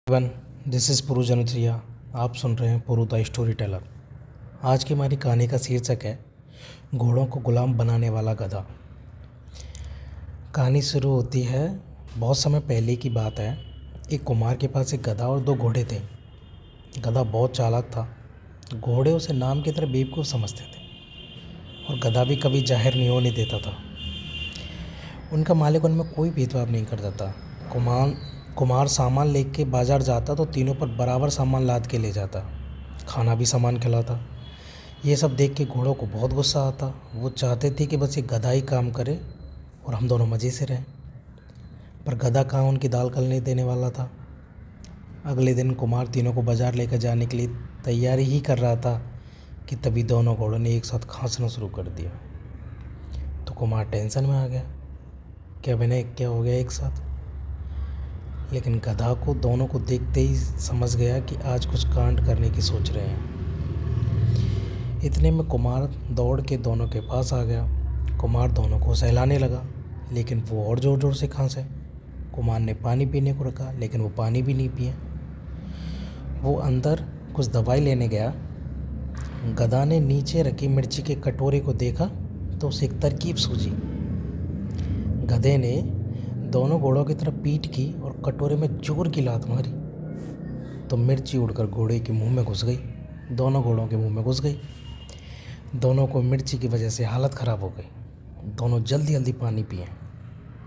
One this is पुरु जनुत्रिया। आप सुन रहे हैं पुरु द स्टोरी टेलर। आज की हमारी कहानी का शीर्षक है घोड़ों को गुलाम बनाने वाला गधा। कहानी शुरू होती है बहुत समय पहले की बात है। एक कुम्हार के पास एक गधा और दो घोड़े थे। गधा बहुत चालाक था। घोड़े उसे नाम की तरह बेवकूफ़ समझते थे और गधा भी कभी जाहिर नहीं होने देता था। उनका मालिक उनमें कोई भेदभाव नहीं करता था। कुम्हार सामान लेके बाजार जाता तो तीनों पर बराबर सामान लाद के ले जाता, खाना भी सामान खिलाता। ये सब देख के घोड़ों को बहुत गुस्सा आता। वो चाहते थे कि बस ये गधा ही काम करे और हम दोनों मज़े से रहें। पर गधा कहाँ उनकी दाल गलने देने वाला था। अगले दिन कुम्हार तीनों को बाजार लेकर जाने के लिए तैयारी ही कर रहा था कि तभी दोनों घोड़ों ने एक साथ खांसना शुरू कर दिया। तो कुम्हार टेंशन में आ गया कि अब इन्हें क्या हो गया एक साथ। लेकिन गधा को दोनों को देखते ही समझ गया कि आज कुछ कांड करने की सोच रहे हैं। इतने में कुम्हार दौड़ के दोनों के पास आ गया। कुम्हार दोनों को सहलाने लगा, लेकिन वो और ज़ोर ज़ोर से खांसे। कुम्हार ने पानी पीने को रखा, लेकिन वो पानी भी नहीं पिए। वो अंदर कुछ दवाई लेने गया। गधा ने नीचे रखी मिर्ची के कटोरे को देखा तो उसे एक तरकीब सूझी। गधे ने दोनों घोड़ों की तरफ पीठ की और कटोरे में जोर की लात मारी तो मिर्ची उड़कर घोड़े के मुंह में घुस गई। दोनों घोड़ों के मुंह में घुस गई। दोनों को मिर्ची की वजह से हालत ख़राब हो गई। दोनों जल्दी जल्दी पानी पिए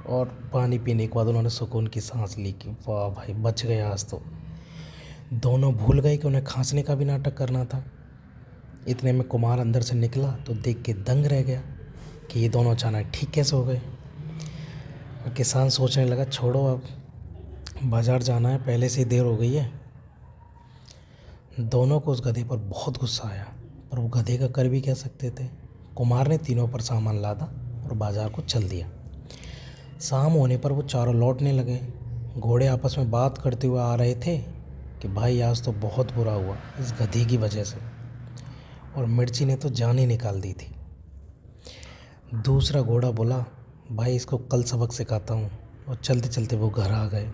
और पानी पीने के बाद उन्होंने सुकून की सांस ली कि वाह भाई, बच गए आज तो। दोनों भूल गए कि उन्हें खांसने का भी नाटक करना था। इतने में कुम्हार अंदर से निकला तो देख के दंग रह गया कि ये दोनों अचानक ठीक कैसे हो गए। और किसान सोचने लगा, छोड़ो अब बाज़ार जाना है, पहले से ही देर हो गई है। दोनों को उस गधे पर बहुत गुस्सा आया, पर वो गधे का कर भी क्या सकते थे। कुम्हार ने तीनों पर सामान लादा और बाज़ार को चल दिया। शाम होने पर वो चारों लौटने लगे। घोड़े आपस में बात करते हुए आ रहे थे कि भाई आज तो बहुत बुरा हुआ इस गधे की वजह से, और मिर्ची ने तो जान ही निकाल दी थी। दूसरा घोड़ा बोला, भाई इसको कल सबक सिखाता हूँ। और चलते चलते वो घर आ गए।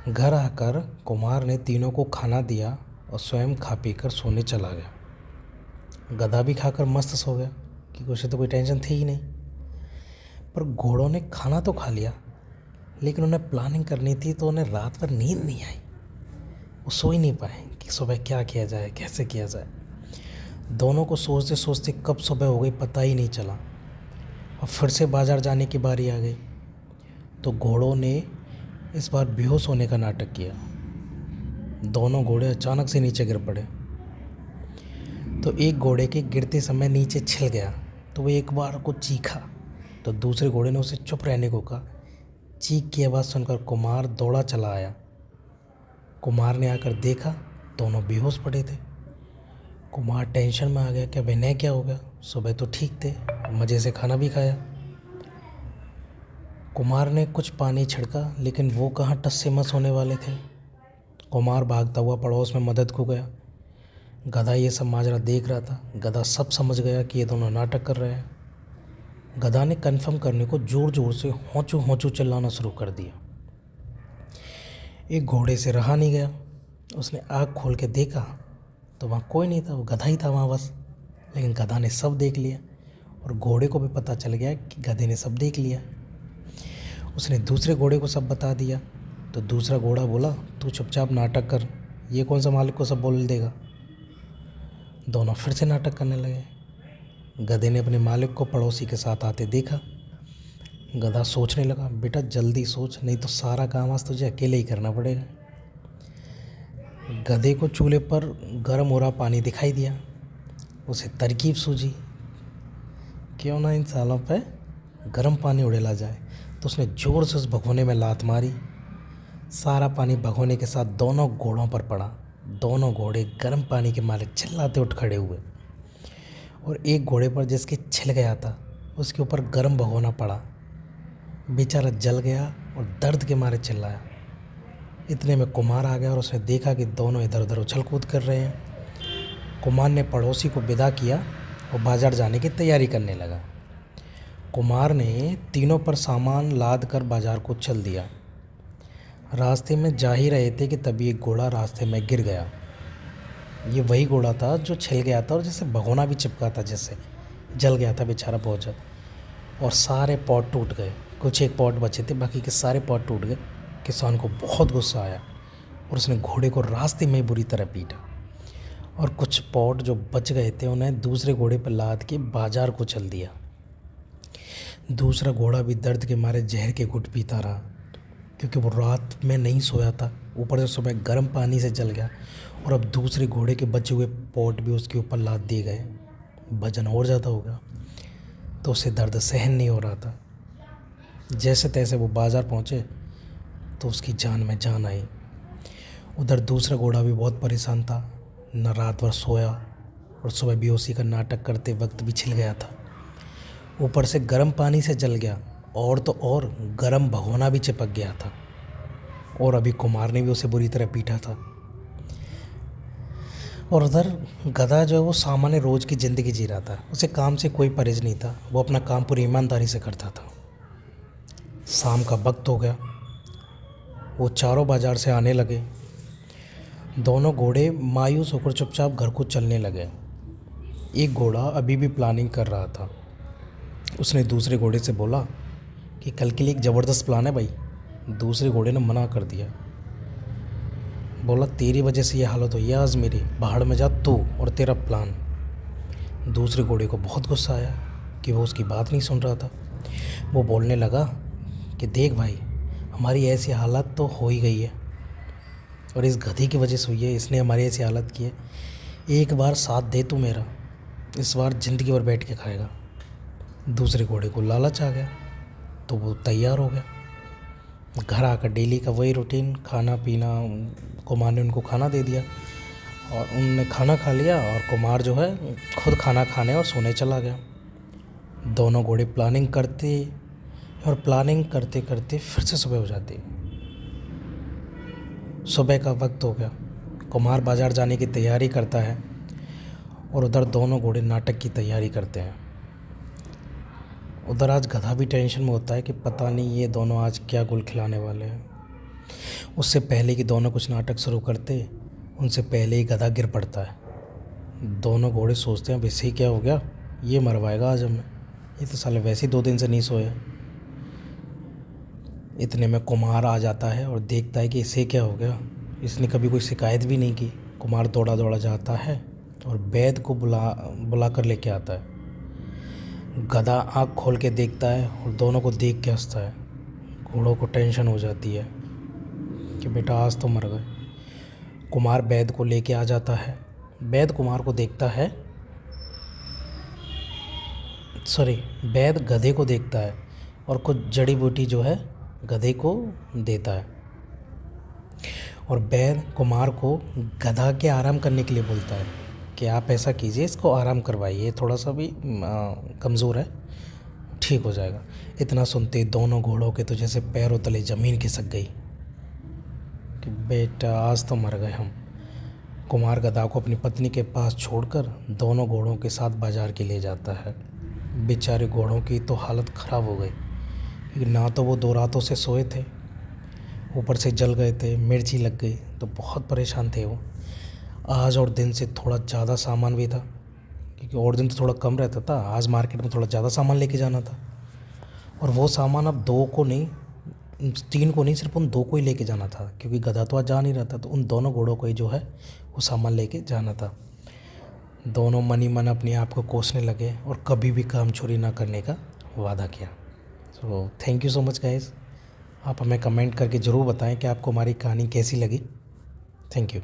घर आकर कुम्हार ने तीनों को खाना दिया और स्वयं खा पी कर सोने चला गया। गधा भी खाकर मस्त सो गया कि उसे तो कोई टेंशन थी ही नहीं। पर घोड़ों ने खाना तो खा लिया, लेकिन उन्हें प्लानिंग करनी थी तो उन्हें रात भर नींद नहीं आई। वो सो ही नहीं पाए कि सुबह क्या किया जाए, कैसे किया जाए। दोनों को सोचते सोचते कब सुबह हो गई पता ही नहीं चला। और फिर से बाज़ार जाने की बारी आ गई तो घोड़ों ने इस बार बेहोश होने का नाटक किया। दोनों घोड़े अचानक से नीचे गिर पड़े। तो एक घोड़े के गिरते समय नीचे छिल गया तो वो एक बार को चीखा तो दूसरे घोड़े ने उसे चुप रहने को कहा। चीख की आवाज़ सुनकर कुम्हार दौड़ा चला आया। कुम्हार ने आकर देखा दोनों बेहोश पड़े थे। कुम्हार टेंशन में आ गया कि अब इन्हें क्या हो गया। सुबह तो ठीक थे, मज़े से खाना भी खाया। कुम्हार ने कुछ पानी छिड़का, लेकिन वो कहाँ टस से मस होने वाले थे। कुम्हार भागता हुआ पड़ोस में मदद को गया। गधा ये सब माजरा देख रहा था। गधा सब समझ गया कि ये दोनों नाटक कर रहे हैं। गधा ने कन्फर्म करने को ज़ोर ज़ोर से होंचू होंचू चिल्लाना शुरू कर दिया। एक घोड़े से रहा नहीं गया। उसने आँख खोल के देखा तो वहाँ कोई नहीं था, वो गधा ही था वहाँ बस। लेकिन गधा ने सब देख लिया और घोड़े को भी पता चल गया कि गधे ने सब देख लिया। उसने दूसरे घोड़े को सब बता दिया तो दूसरा घोड़ा बोला, तू चुपचाप नाटक कर, ये कौन सा मालिक को सब बोल देगा। दोनों फिर से नाटक करने लगे। गधे ने अपने मालिक को पड़ोसी के साथ आते देखा। गधा सोचने लगा, बेटा जल्दी सोच, नहीं तो सारा काम आज तुझे अकेले ही करना पड़ेगा। गधे को चूल्हे पर गर्म हो रहा पानी दिखाई दिया। उसे तरकीब सूझी, क्यों ना इन सालों पे गर्म पानी उड़ेला जाए। तो उसने ज़ोर से उस भगोने में लात मारी। सारा पानी भगोने के साथ दोनों घोड़ों पर पड़ा। दोनों घोड़े गर्म पानी के मारे चिल्लाते उठ खड़े हुए और एक घोड़े पर जिसके छिल गया था उसके ऊपर गर्म भगोना पड़ा। बेचारा जल गया और दर्द के मारे चिल्लाया। इतने में कुम्हार आ गया और उसने देखा कि दोनों इधर उधर उछल कूद कर रहे हैं। कुम्हार ने पड़ोसी को विदा किया और बाज़ार जाने की तैयारी करने लगा। कुम्हार ने तीनों पर सामान लाद कर बाज़ार को चल दिया। रास्ते में जा ही रहे थे कि तभी एक घोड़ा रास्ते में गिर गया। ये वही घोड़ा था जो छिल गया था और जैसे भगोना भी चिपका था, जैसे जल गया था बेचारा बहुत ज़्यादा। और सारे पॉट टूट गए, कुछ एक पॉट बचे थे, बाकी के सारे पॉट टूट गए। किसान को बहुत गुस्सा आया और उसने घोड़े को रास्ते में ही बुरी तरह पीटा। और कुछ पॉट जो बच गए थे उन्हें दूसरे घोड़े पर लाद के बाजार को चल दिया। दूसरा घोड़ा भी दर्द के मारे जहर के घुट पीता रहा, क्योंकि वो रात में नहीं सोया था, ऊपर से सुबह गर्म पानी से जल गया। और अब दूसरे घोड़े के बचे हुए पॉट भी उसके ऊपर लाद दिए गए। वजन और ज़्यादा हो गया तो उसे दर्द सहन नहीं हो रहा था। जैसे तैसे वो बाज़ार पहुँचे तो उसकी जान में जान आई। उधर दूसरा घोड़ा भी बहुत परेशान था, न रात भर सोया और सुबह भी उसी का नाटक करते वक्त भी छिल गया था। ऊपर से गर्म पानी से जल गया और तो और गर्म भगोना भी चिपक गया था। और अभी कुमार ने भी उसे बुरी तरह पीटा था। और उधर गधा जो है वो सामान्य रोज़ की ज़िंदगी जी रहा था। उसे काम से कोई परहेज नहीं था, वो अपना काम पूरी ईमानदारी से करता था। शाम का वक्त हो गया, वो चारों बाजार से आने लगे। दोनों घोड़े मायूस होकर चुपचाप घर को चलने लगे। एक घोड़ा अभी भी प्लानिंग कर रहा था। उसने दूसरे घोड़े से बोला कि कल के लिए एक ज़बरदस्त प्लान है भाई। दूसरे घोड़े ने मना कर दिया, बोला तेरी वजह से ये हालत हुई है आज मेरी, बाहर में जा तू और तेरा प्लान। दूसरे घोड़े को बहुत गुस्सा आया कि वो उसकी बात नहीं सुन रहा था। वो बोलने लगा कि देख भाई, हमारी ऐसी हालत तो हो ही गई है और इस गधे की वजह से हुई है, इसने हमारी ऐसी हालत की है। एक बार साथ दे तू मेरा, इस बार ज़िंदगी भर बैठ के खाएगा। दूसरे घोड़े को लालच आ गया तो वो तैयार हो गया। घर आकर डेली का वही रूटीन, खाना पीना। कुमार ने उनको खाना दे दिया और उनने खाना खा लिया और कुमार जो है खुद खाना खाने और सोने चला गया। दोनों घोड़े प्लानिंग करते और प्लानिंग करते करते फिर से सुबह हो जाती। सुबह का वक्त हो गया, कुमार बाज़ार जाने की तैयारी करता है और उधर दोनों घोड़े नाटक की तैयारी करते हैं। उधर आज गधा भी टेंशन में होता है कि पता नहीं ये दोनों आज क्या गुल खिलाने वाले हैं। उससे पहले कि दोनों कुछ नाटक शुरू करते, उनसे पहले ही गधा गिर पड़ता है। दोनों घोड़े सोचते हैं वैसे ही क्या हो गया, ये मरवाएगा आज हमें, ये तो साले वैसे ही 2 दिन से नहीं सोए। इतने में कुमार आ जाता है और देखता है कि इसे क्या हो गया, इसने कभी कोई शिकायत भी नहीं की। कुमार दौड़ा दौड़ा जाता है और वैद्य को बुला कर लेके आता है। गधा आँख खोल के देखता है और दोनों को देख के हंसता है। घोड़ों को टेंशन हो जाती है कि बेटा आज तो मर गए। कुमार वैद्य को लेके आ जाता है। वैद्य कुमार को देखता है, वैद्य गधे को देखता है और कुछ जड़ी बूटी जो है गधे को देता है। और वैद्य कुमार को गधा के आराम करने के लिए बोलता है कि आप ऐसा कीजिए, इसको आराम करवाइए, थोड़ा सा भी कमज़ोर है, ठीक हो जाएगा। इतना सुनते दोनों घोड़ों के तो जैसे पैरों तले ज़मीन खिसक गई कि बेटा आज तो मर गए हम। कुमार गधा को अपनी पत्नी के पास छोड़कर दोनों घोड़ों के साथ बाज़ार के ले जाता है। बेचारे घोड़ों की तो हालत ख़राब हो गई, क्योंकि ना तो वो 2 रातों से सोए थे, ऊपर से जल गए थे, मिर्ची लग गई, तो बहुत परेशान थे वो। आज और दिन से थोड़ा ज़्यादा सामान भी था, क्योंकि और दिन तो थोड़ा कम रहता था, आज मार्केट में थोड़ा ज़्यादा सामान लेके जाना था। और वो सामान अब 2 को नहीं, 3 को नहीं, सिर्फ उन 2 को ही लेके जाना था, क्योंकि गधा तो आज जा नहीं रहा था, तो उन दोनों घोड़ों को ही जो है वो सामान लेके जाना था। दोनों मन ही मन अपने आप को कोसने लगे और कभी भी काम चोरी ना करने का वादा किया। So thank you so much guys. आप हमें कमेंट करके ज़रूर बताएं कि आपको हमारी कहानी कैसी लगी। Thank you.